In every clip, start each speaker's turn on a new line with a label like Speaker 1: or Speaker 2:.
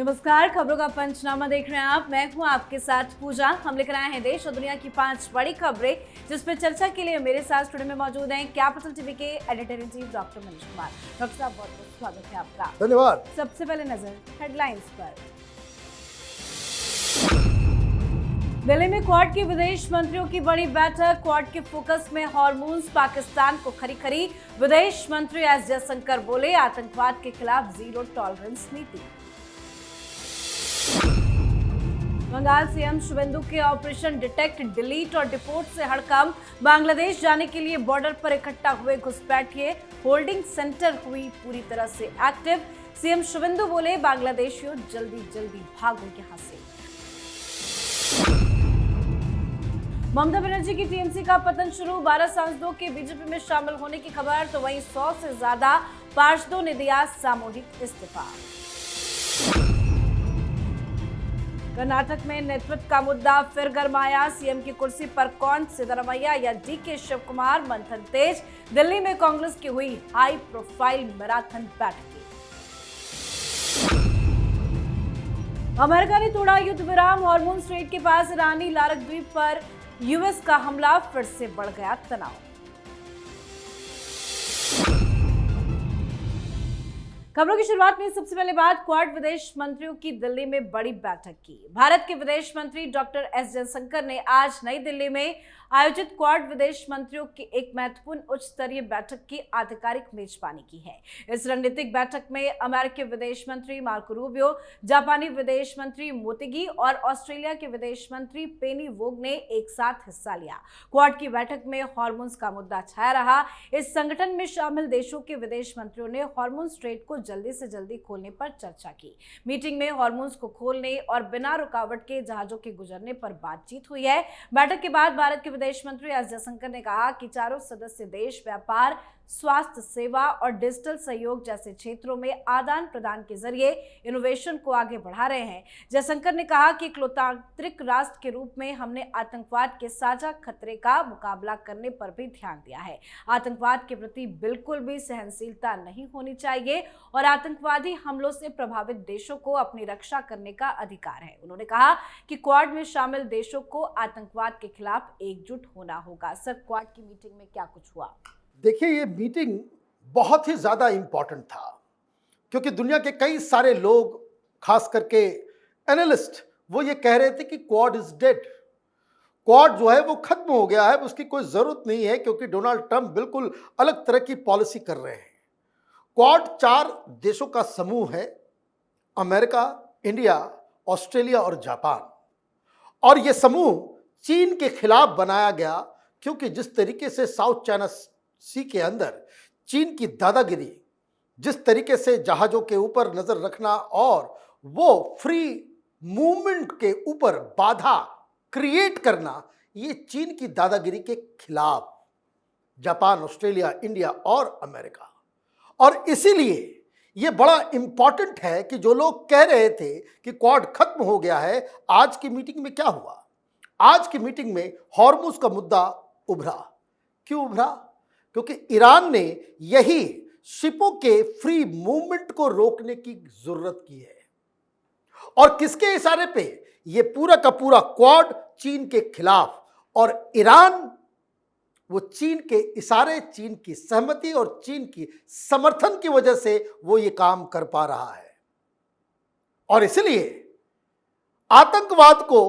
Speaker 1: नमस्कार, खबरों का पंचनामा देख रहे हैं आप। मैं हूं आपके साथ पूजा। हम लेकर आए हैं देश और दुनिया की 5 बड़ी खबरें, जिस पर चर्चा के लिए मेरे साथ स्टूडियो में मौजूद हैं कैपिटल टीवी के editor in chief doctor Manish Kumar. Doctor साहब, बहुत बहुत स्वागत है आपका।
Speaker 2: धन्यवाद।
Speaker 1: सबसे पहले नजर हेडलाइंस पर। दिल्ली में क्वाड के विदेश मंत्रियों की बड़ी बैठक। क्वाड के फोकस में हॉर्मूज, पाकिस्तान को खरी। विदेश मंत्री एस जयशंकर बोले, आतंकवाद के खिलाफ जीरो टॉलरेंस नीति। बंगाल सीएम शुवेंदु के ऑपरेशन डिटेक्ट, डिलीट और डिपोर्ट से हड़कंप। बांग्लादेश जाने के लिए बॉर्डर पर इकट्ठा हुए घुसपैठिए। होल्डिंग सेंटर हुई पूरी तरह से एक्टिव। सीएम शुवेंदु बोले, बांग्लादेशियों जल्दी भागो यहां से। ममता बनर्जी की टीएमसी का पतन शुरू। 12 सांसदों के बीजेपी में शामिल होने की खबर, तो वहीं 100 से ज्यादा पार्षदों ने दिया सामूहिक इस्तीफा। कर्नाटक में नेतृत्व का मुद्दा फिर गरमाया। सीएम की कुर्सी पर कौन, सिद्धरमैया या डीके शिव कुमार? मंथन तेज। दिल्ली में कांग्रेस की हुई हाई प्रोफाइल मैराथन बैठकें। अमेरिका ने तोड़ा युद्ध विराम। हॉर्मूज स्ट्रेट के पास ईरानी लारक द्वीप पर यूएस का हमला, फिर से बढ़ गया तनाव। खबरों की शुरुआत में सबसे पहले बात क्वाड विदेश मंत्रियों की दिल्ली में बड़ी बैठक की। भारत के विदेश मंत्री डॉक्टर एस जयशंकर ने आज नई दिल्ली में आयोजित क्वाड विदेश मंत्रियों की एक महत्वपूर्ण उच्च स्तरीय बैठक की आधिकारिक मेजबानी की है। इस रणनीतिक बैठक में अमेरिकी विदेश मंत्री मार्को रूबियो, जापानी विदेश मंत्री मोटेगी और ऑस्ट्रेलिया के विदेश मंत्री पेनी वोग ने एक साथ हिस्सा लिया। क्वाड की बैठक में हॉर्मूज का मुद्दा छाया रहा। इस संगठन में शामिल देशों के विदेश मंत्रियों ने हॉर्मूज स्ट्रेट को जल्दी से जल्दी खोलने पर चर्चा की। मीटिंग में हॉर्मूज को खोलने और बिना रुकावट के जहाजों के गुजरने पर बातचीत हुई है। बैठक के बाद भारत के विदेश मंत्री एस जयशंकर ने कहा कि चारों सदस्य देश व्यापार, स्वास्थ्य सेवा और डिजिटल सहयोग जैसे क्षेत्रों में आदान प्रदान के जरिए इनोवेशन को आगे बढ़ा रहे हैं। जयशंकर ने कहा कि एक लोकतांत्रिक राष्ट्र के रूप में हमने आतंकवाद के साझा खतरे का मुकाबला करने पर भी ध्यान दिया है। आतंकवाद के प्रति बिल्कुल भी सहनशीलता नहीं होनी चाहिए और आतंकवादी हमलों से प्रभावित देशों को अपनी रक्षा करने का अधिकार है। उन्होंने कहा कि क्वाड में शामिल देशों को आतंकवाद के खिलाफ एकजुट होना होगा। सर, क्वाड की मीटिंग में क्या कुछ हुआ?
Speaker 2: देखिए, ये मीटिंग बहुत ही ज़्यादा इम्पॉर्टेंट था, क्योंकि दुनिया के कई सारे लोग, खास करके एनालिस्ट, वो ये कह रहे थे कि क्वाड इज डेड। क्वाड जो है वो खत्म हो गया है, उसकी कोई ज़रूरत नहीं है, क्योंकि डोनाल्ड ट्रंप बिल्कुल अलग तरह की पॉलिसी कर रहे हैं। क्वाड 4 देशों का समूह है, अमेरिका, इंडिया, ऑस्ट्रेलिया और जापान। और ये समूह चीन के खिलाफ बनाया गया, क्योंकि जिस तरीके से साउथ चाइना सी के अंदर चीन की दादागिरी, जिस तरीके से जहाज़ों के ऊपर नज़र रखना और वो फ्री मूवमेंट के ऊपर बाधा क्रिएट करना, ये चीन की दादागिरी के खिलाफ जापान, ऑस्ट्रेलिया, इंडिया और अमेरिका। और इसीलिए ये बड़ा इंपॉर्टेंट है कि जो लोग कह रहे थे कि क्वाड खत्म हो गया है, आज की मीटिंग में क्या हुआ? आज की मीटिंग में हॉर्मूज का मुद्दा उभरा। क्यों उभरा? क्योंकि ईरान ने यही शिपों के फ्री मूवमेंट को रोकने की जरूरत की है। और किसके इशारे पे? ये पूरा का पूरा क्वाड चीन के खिलाफ, और ईरान वो चीन के इशारे, चीन की सहमति और चीन की समर्थन की वजह से वो ये काम कर पा रहा है। और इसलिए आतंकवाद को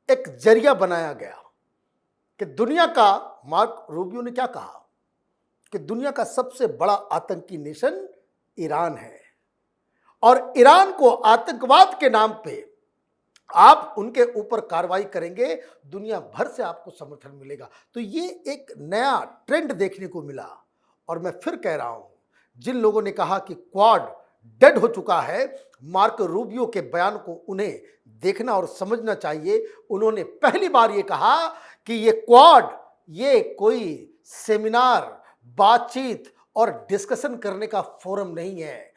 Speaker 2: एक जरिया बनाया गया कि दुनिया का, मार्क रूबियो ने क्या कहा कि दुनिया का सबसे बड़ा आतंकी नेशन ईरान है, और ईरान को आतंकवाद के नाम पे आप उनके ऊपर कार्रवाई करेंगे, दुनिया भर से आपको समर्थन मिलेगा। तो ये एक नया ट्रेंड देखने को मिला। और मैं फिर कह रहा हूं, जिन लोगों ने कहा कि क्वाड डेड हो चुका है, मार्क रूबियो के बयान को उन्हें देखना और समझना चाहिए। उन्होंने पहली बार ये कहा कि ये क्वाड, ये कोई सेमिनार, बातचीत और डिस्कशन करने का फोरम नहीं है।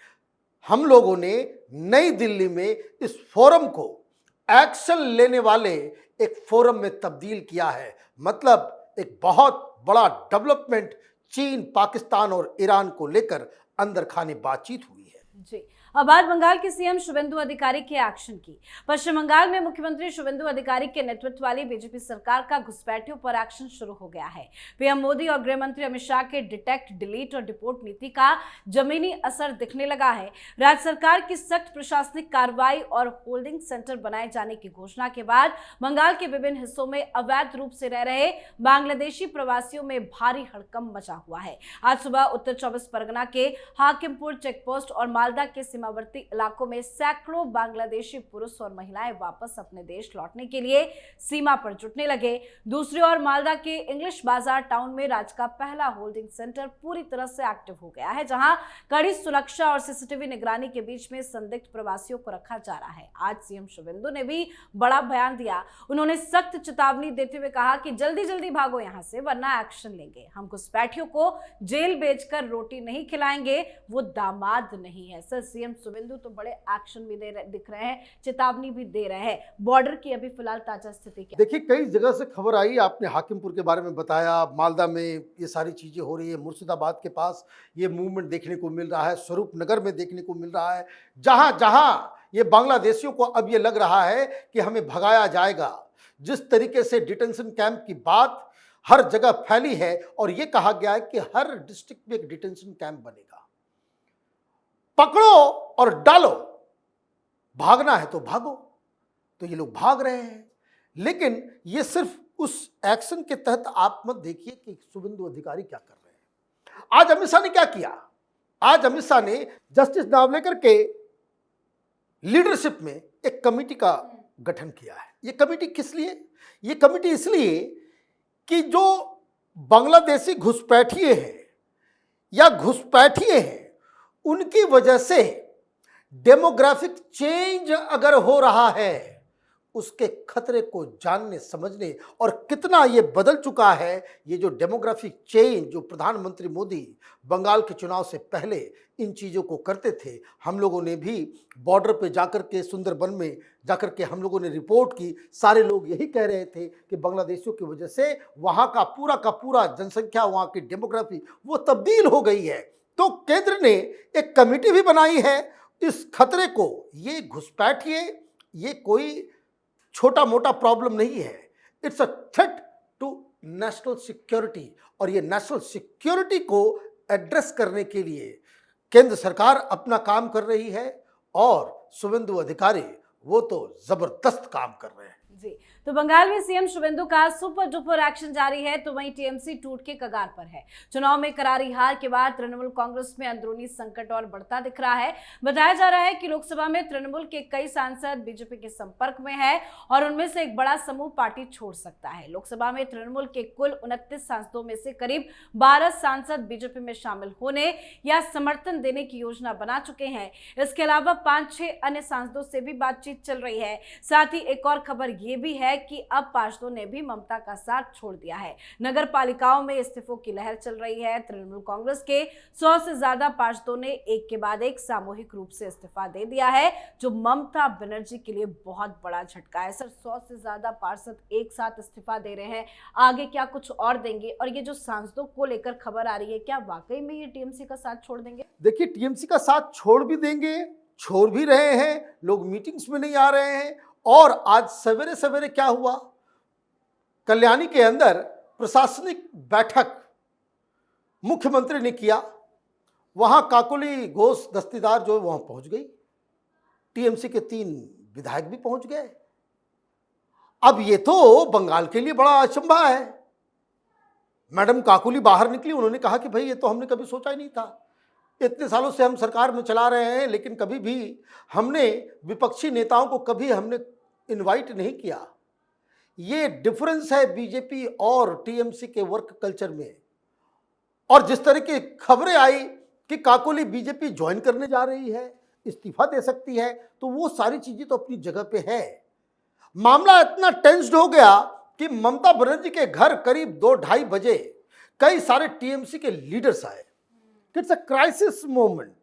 Speaker 2: हम लोगों ने नई दिल्ली में इस फोरम को एक्शन लेने वाले एक फोरम में तब्दील किया है। मतलब एक बहुत बड़ा डेवलपमेंट चीन, पाकिस्तान और ईरान को लेकर अंदर खाने बातचीत हुई है।
Speaker 1: जी, अब बात बंगाल के सीएम शुभेंदु अधिकारी के एक्शन की। पश्चिम बंगाल में मुख्यमंत्री शुभेंदु अधिकारी के नेतृत्व वाली बीजेपी सरकार का घुसपैठियों पर एक्शन शुरू हो गया है। पीएम मोदी और गृह मंत्री अमित शाह के डिटेक्ट, डिलीट और डिपोर्ट नीति का जमीनी असर दिखने लगा है। राज्य सरकार की सख्त प्रशासनिक कार्रवाई और होल्डिंग सेंटर बनाए जाने की घोषणा के बाद बंगाल के विभिन्न हिस्सों में अवैध रूप से रह रहे बांग्लादेशी प्रवासियों में भारी हड़कंप मचा हुआ है। आज सुबह उत्तर 24 परगना के हाकिमपुर चेकपोस्ट और मालदा के सीमावर्ती इलाकों में सैकड़ों बांग्लादेशी पुरुष और महिलाएं वापस अपने देश लौटने के लिए सीमा पर जुटने लगे। दूसरी ओर मालदा के इंग्लिश बाजार टाउन में राज्य का पहला होल्डिंग सेंटर पूरी तरह से एक्टिव हो गया है, जहां कड़ी सुरक्षा और सीसीटीवी निगरानी के बीच में संदिग्ध प्रवासियों को रखा जा रहा है। आज सीएम शुभेंदु ने भी बड़ा बयान दिया। उन्होंने सख्त चेतावनी देते हुए कहा कि जल्दी जल्दी भागो यहां से, वरना एक्शन लेंगे। हम घुसपैठियों को जेल भेजकर रोटी नहीं खिलाएंगे, वो दामाद नहीं है। सर, सीएम शुभेंदु तो बड़े एक्शन भी दिख रहे हैं, चेतावनी भी दे रहे हैं। बॉर्डर की अभी फिलहाल ताजा स्थिति क्या?
Speaker 2: देखिए, कई जगह से खबर आई, आपने हाकिमपुर के बारे में बताया, मालदा में ये सारी चीजें हो रही है, मुर्शिदाबाद के पास ये मूवमेंट देखने को मिल रहा है, स्वरूप नगर में देखने को मिल रहा है, जहां जहां ये बांग्लादेशियों को अब ये लग रहा है कि हमें भगाया जाएगा। जिस तरीके से डिटेंशन कैंप की बात हर जगह फैली है और ये कहा गया है कि हर डिस्ट्रिक्ट में एक डिटेंशन कैंप बनेगा, पकड़ो और डालो, भागना है तो भागो। तो ये लोग भाग रहे हैं, लेकिन ये सिर्फ उस एक्शन के तहत आप मत देखिए कि शुभेंदु अधिकारी क्या कर रहे हैं। आज अमित शाह ने क्या किया? आज अमित शाह ने जस्टिस नावलेकर के लीडरशिप में एक कमेटी का गठन किया है। ये कमेटी किस लिए? ये कमेटी इसलिए कि जो बांग्लादेशी घुसपैठिए हैं या घुसपैठिए हैं, उनकी वजह से डेमोग्राफिक चेंज अगर हो रहा है, उसके खतरे को जानने समझने और कितना ये बदल चुका है। ये जो डेमोग्राफिक चेंज जो प्रधानमंत्री मोदी बंगाल के चुनाव से पहले इन चीज़ों को करते थे, हम लोगों ने भी बॉर्डर पे जाकर के, सुंदरबन में जाकर के हम लोगों ने रिपोर्ट की। सारे लोग यही कह रहे थे कि बांग्लादेशियों की वजह से वहाँ का पूरा जनसंख्या, वहाँ की डेमोग्राफी वो तब्दील हो गई है। तो केंद्र ने एक कमेटी भी बनाई है इस खतरे को। ये घुसपैठिए ये कोई छोटा मोटा प्रॉब्लम नहीं है, it's a threat to national security. और ये नेशनल सिक्योरिटी को एड्रेस करने के लिए केंद्र सरकार अपना काम कर रही है और शुभेंदु अधिकारी वो तो जबरदस्त काम कर रहे हैं।
Speaker 1: जी, तो बंगाल में सीएम शुभेंदु का सुपर डुपर एक्शन जारी है, तो वहीं टीएमसी टूट के कगार पर है। चुनाव में करारी हार के बाद तृणमूल कांग्रेस में अंदरूनी संकट और बढ़ता दिख रहा है। बताया जा रहा है कि लोकसभा में तृणमूल के कई सांसद बीजेपी के संपर्क में है और उनमें से एक बड़ा समूह पार्टी छोड़ सकता है। लोकसभा में तृणमूल के कुल 29 सांसदों में से करीब 12 सांसद बीजेपी में शामिल होने या समर्थन देने की योजना बना चुके हैं। इसके अलावा 5-6 अन्य सांसदों से भी बातचीत चल रही है। साथ ही एक और खबर ये भी है कि अब पार्षदों ने भी ममता का साथ छोड़ दिया है। नगर पालिकाओं में इस्तीफों की लहर चल रही है। तृणमूल कांग्रेस के 100 से ज्यादा पार्षदों ने एक के बाद एक सामूहिक रूप से इस्तीफा दे दिया है, जो ममता बनर्जी के लिए बहुत बड़ा झटका है। सर, 100 से ज्यादा पार्षद एक साथ इस्तीफा दे रहे हैं, आगे क्या कुछ और देंगे? और ये जो सांसदों को लेकर खबर आ रही है, क्या वाकई में ये टीएमसी का साथ छोड़ देंगे?
Speaker 2: देखिए, टीएमसी का साथ छोड़ भी देंगे, छोड़ भी रहे हैं, लोग मीटिंग्स में नहीं आ रहे हैं। और आज सवेरे सवेरे क्या हुआ, कल्याणी के अंदर प्रशासनिक बैठक मुख्यमंत्री ने किया। वहां काकोली घोष दस्तीदार जो वहां पहुंच गई, टीएमसी के 3 विधायक भी पहुंच गए। अब ये तो बंगाल के लिए बड़ा अचंभा है। मैडम काकोली बाहर निकली, उन्होंने कहा कि भाई ये तो हमने कभी सोचा ही नहीं था। इतने सालों से हम सरकार में चला रहे हैं, लेकिन कभी भी हमने विपक्षी नेताओं को कभी हमने इनवाइट नहीं किया। ये डिफरेंस है बीजेपी और टीएमसी के वर्क कल्चर में। और जिस तरह की खबरें आई कि काकोली बीजेपी ज्वाइन करने जा रही है, इस्तीफा दे सकती है, तो वो सारी चीजें तो अपनी जगह पे है। मामला इतना टेंस्ड हो गया कि ममता बनर्जी के घर करीब 2-2:30 बजे कई सारे टीएमसी के लीडर्स आए। It's a crisis moment.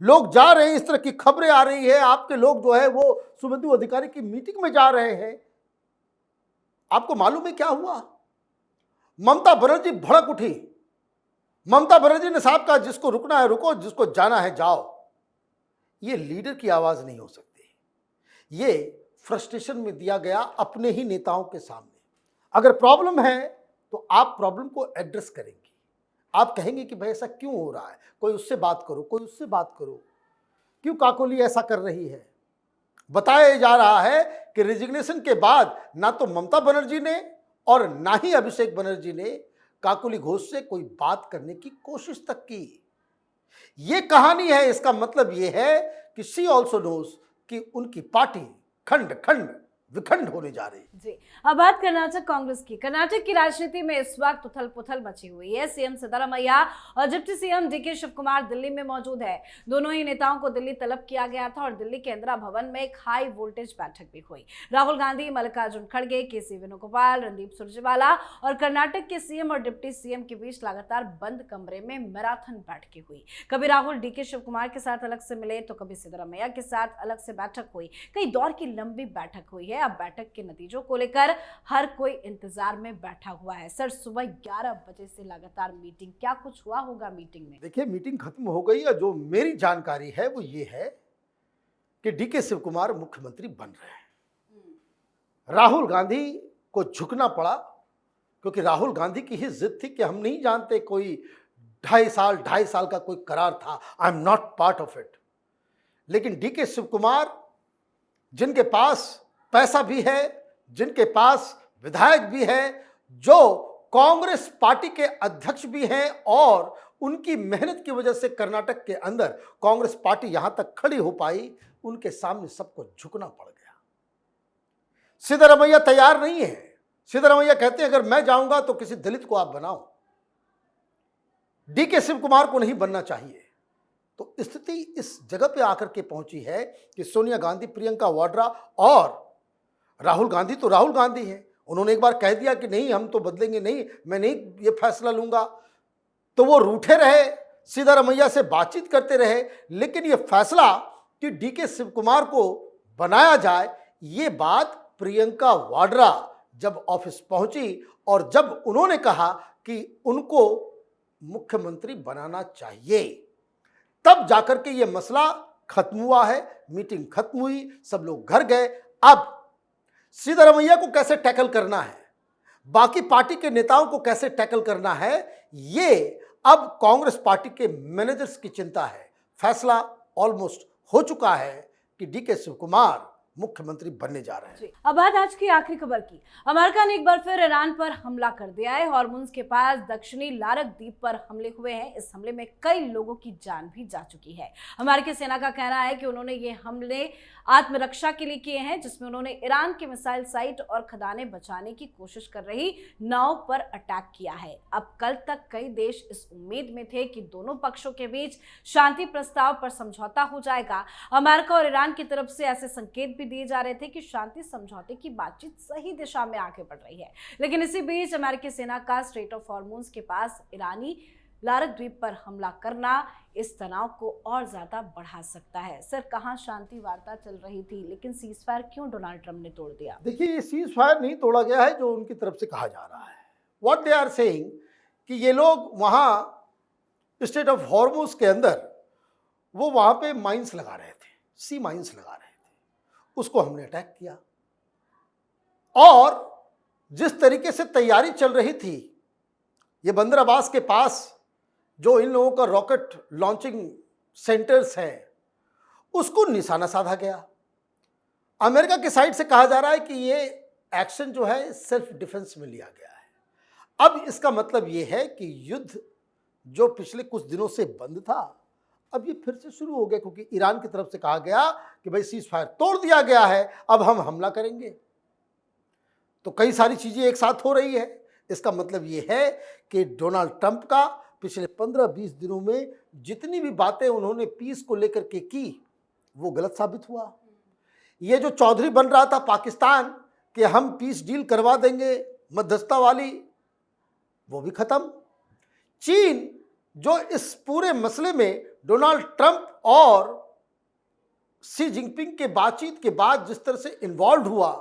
Speaker 2: लोग जा रहे हैं, इस तरह की खबरें आ रही है, आपके लोग जो है वो शुभेंदु अधिकारी की मीटिंग में जा रहे हैं। आपको मालूम है क्या हुआ? ममता बनर्जी भड़क उठी। ममता बनर्जी ने साहब कहा जिसको रुकना है रुको, जिसको जाना है जाओ। ये लीडर की आवाज नहीं हो सकती। ये फ्रस्ट्रेशन में दिया गया अपने ही नेताओं के सामने। अगर प्रॉब्लम है तो आप प्रॉब्लम को एड्रेस करेंगे। आप कहेंगे कि भाई ऐसा क्यों हो रहा है, कोई उससे बात करो, कोई उससे बात करो, क्यों काकोली ऐसा कर रही है। बताया जा रहा है कि रेजिग्नेशन के बाद ना तो ममता बनर्जी ने और ना ही अभिषेक बनर्जी ने काकोली घोष से कोई बात करने की कोशिश तक की। ये कहानी है। इसका मतलब ये है कि शी ऑल्सो नोज कि उनकी पार्टी खंड खंड विखंड होने जा रही है।
Speaker 1: जी, अब बात कर्नाटक कांग्रेस की। कर्नाटक की राजनीति में इस वक्त उथल पुथल मची हुई है। सीएम सिद्धरामैया और डिप्टी सीएम डीके शिव कुमार दिल्ली में मौजूद है। दोनों ही नेताओं को दिल्ली तलब किया गया था और दिल्ली के इंदिरा भवन में एक हाई वोल्टेज बैठक भी हुई। राहुल गांधी, मल्लिकार्जुन खड़गे, केसी वेणुगोपाल, रणदीप सुरजेवाला और कर्नाटक के सीएम और डिप्टी सीएम के बीच लगातार बंद कमरे में मैराथन बैठकें हुई। कभी राहुल डीके शिव कुमार के साथ अलग से मिले तो कभी सिद्धरामैया के साथ अलग से बैठक हुई। कई दौर की लंबी बैठक हुई है। अब बैठक के नतीजों को लेकर हर कोई इंतजार में बैठा हुआ है। सर, सुबह 11 बजे से लगातार मीटिंग, क्या कुछ हुआ होगा मीटिंग में?
Speaker 2: देखिए, मीटिंग खत्म हो गई और जो मेरी जानकारी है वो ये है कि डीके शिव कुमार मुख्यमंत्री बन रहे हैं। राहुल गांधी को झुकना पड़ा क्योंकि राहुल गांधी की ही जिद थी कि हम नहीं जानते, कोई 2.5 साल का कोई करार था, I am not part of it. लेकिन डीके शिव कुमार, जिनके पास पैसा भी है, जिनके पास विधायक भी है, जो कांग्रेस पार्टी के अध्यक्ष भी हैं और उनकी मेहनत की वजह से कर्नाटक के अंदर कांग्रेस पार्टी यहां तक खड़ी हो पाई, उनके सामने सबको झुकना पड़ गया। सिद्धरामैया तैयार नहीं है। सिद्धरामैया कहते हैं अगर मैं जाऊंगा तो किसी दलित को आप बनाओ। डीके शिव कुमार को नहीं बनना चाहिए। तो स्थिति इस जगह पे आकर के पहुंची है कि सोनिया गांधी, प्रियंका वाड्रा और राहुल गांधी तो राहुल गांधी हैं। उन्होंने एक बार कह दिया कि नहीं, हम तो बदलेंगे नहीं, मैं नहीं ये फैसला लूंगा। तो वो रूठे रहे, सिद्धरामैया से बातचीत करते रहे, लेकिन ये फैसला कि डीके शिव कुमार को बनाया जाए, ये बात प्रियंका वाड्रा जब ऑफिस पहुंची और जब उन्होंने कहा कि उनको मुख्यमंत्री बनाना चाहिए, तब जाकर के ये मसला खत्म हुआ है। मीटिंग खत्म हुई, सब लोग घर गए। अब सिद्धरामैया को कैसे टैकल करना है, बाकी पार्टी के नेताओं को कैसे टैकल करना है, ये अब कांग्रेस पार्टी के मैनेजर्स की चिंता है। फैसला ऑलमोस्ट हो चुका है कि डीके शिव कुमार मुख्यमंत्री बनने जा रहे हैं।
Speaker 1: अब बात आज की आखिरी खबर की। अमेरिका ने एक बार फिर ईरान पर हमला कर दिया है। हॉर्मुज़ के पास दक्षिणी लारक द्वीप पर हमले हुए हैं। इस हमले में कई लोगों की जान भी जा चुकी है। अमेरिकी सेना का कहना है कि उन्होंने ये हमले आत्मरक्षा के लिए किए हैं, जिसमें उन्होंने ईरान के मिसाइल साइट और खदानें बचाने की कोशिश कर रही नाव पर अटैक किया है। अब कल तक कई देश इस उम्मीद में थे कि दोनों पक्षों के बीच शांति प्रस्ताव पर समझौता हो जाएगा। अमेरिका और ईरान की तरफ से ऐसे संकेत भी दिए जा रहे थे कि शांति समझौते की बातचीत सही दिशा में आगे बढ़ रही है। लेकिन इसी बीच अमेरिकी सेना का स्ट्रेट ऑफ हॉर्मुज़ के पास ईरानी लारक द्वीप पर हमला करना इस तनाव को और ज्यादा बढ़ा सकता है। सर, कहां शांति वार्ता चल रही थी, लेकिन सीज फायर क्यों डोनाल्ड ट्रंप ने तोड़ दिया?
Speaker 2: देखिए, ये सीज फायर नहीं तोड़ा गया है जो उनकी तरफ से कहा जा रहा है। व्हाट दे आर सेइंग कि ये लोग वहां स्ट्रेट ऑफ हॉर्मुज़ के अंदर वो वहां पे माइंस लगा रहे थे, सी माइंस लगा रहे थे, उसको हमने अटैक किया। और जिस तरीके से तैयारी चल रही थी, ये बंदर अब्बास के पास जो इन लोगों का रॉकेट लॉन्चिंग सेंटर्स हैं, उसको निशाना साधा गया। अमेरिका की साइड से कहा जा रहा है कि ये एक्शन जो है सेल्फ डिफेंस में लिया गया है। अब इसका मतलब ये है कि युद्ध जो पिछले कुछ दिनों से बंद था, अब ये फिर से शुरू हो गया, क्योंकि ईरान की तरफ से कहा गया कि भाई सीज फायर तोड़ दिया गया है, अब हम हमला करेंगे। तो कई सारी चीजें एक साथ हो रही है। इसका मतलब ये है कि डोनाल्ड ट्रंप का पिछले 15-20 दिनों में जितनी भी बातें उन्होंने पीस को लेकर के की, वो गलत साबित हुआ। ये जो चौधरी बन रहा था पाकिस्तान कि हम पीस डील करवा देंगे मध्यस्थता वाली, वो भी खत्म। चीन जो इस पूरे मसले में डोनाल्ड ट्रंप और शी जिनपिंग के बातचीत के बाद जिस तरह से इन्वॉल्व हुआ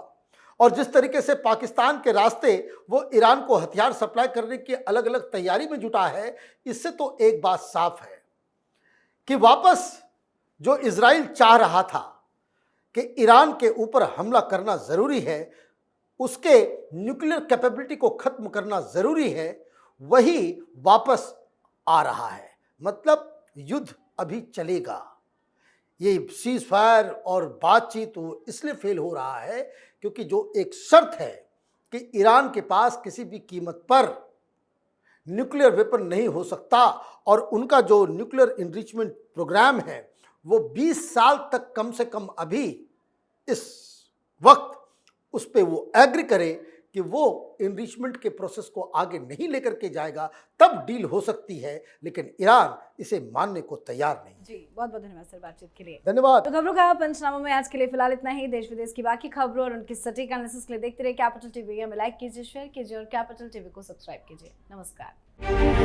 Speaker 2: और जिस तरीके से पाकिस्तान के रास्ते वो ईरान को हथियार सप्लाई करने की अलग अलग तैयारी में जुटा है, इससे तो एक बात साफ है कि वापस जो इजराइल चाह रहा था कि ईरान के ऊपर हमला करना ज़रूरी है, उसके न्यूक्लियर कैपेबिलिटी को ख़त्म करना ज़रूरी है, वही वापस आ रहा है। मतलब युद्ध अभी चलेगा। ये सीज फायर और बातचीत वो इसलिए फेल हो रहा है क्योंकि जो एक शर्त है कि ईरान के पास किसी भी कीमत पर न्यूक्लियर वेपन नहीं हो सकता और उनका जो न्यूक्लियर इनरिचमेंट प्रोग्राम है वो 20 साल तक कम से कम अभी इस वक्त उस पे वो एग्री करे कि वो इनरिचमेंट के प्रोसेस को आगे नहीं लेकर के जाएगा, तब डील हो सकती है, लेकिन ईरान इसे मानने को तैयार नहीं।
Speaker 1: जी, बहुत बहुत धन्यवाद सर बातचीत के लिए।
Speaker 2: धन्यवाद।
Speaker 1: तो खबरों का पंचनामा में आज के लिए फिलहाल इतना ही। देश विदेश की बाकी खबरों और उनकी सटीक एनालिसिस के लिए देखते रहिए कैपिटल टीवी। हमें लाइक कीजिए, शेयर कीजिए और कैपिटल टीवी को सब्सक्राइब कीजिए। नमस्कार।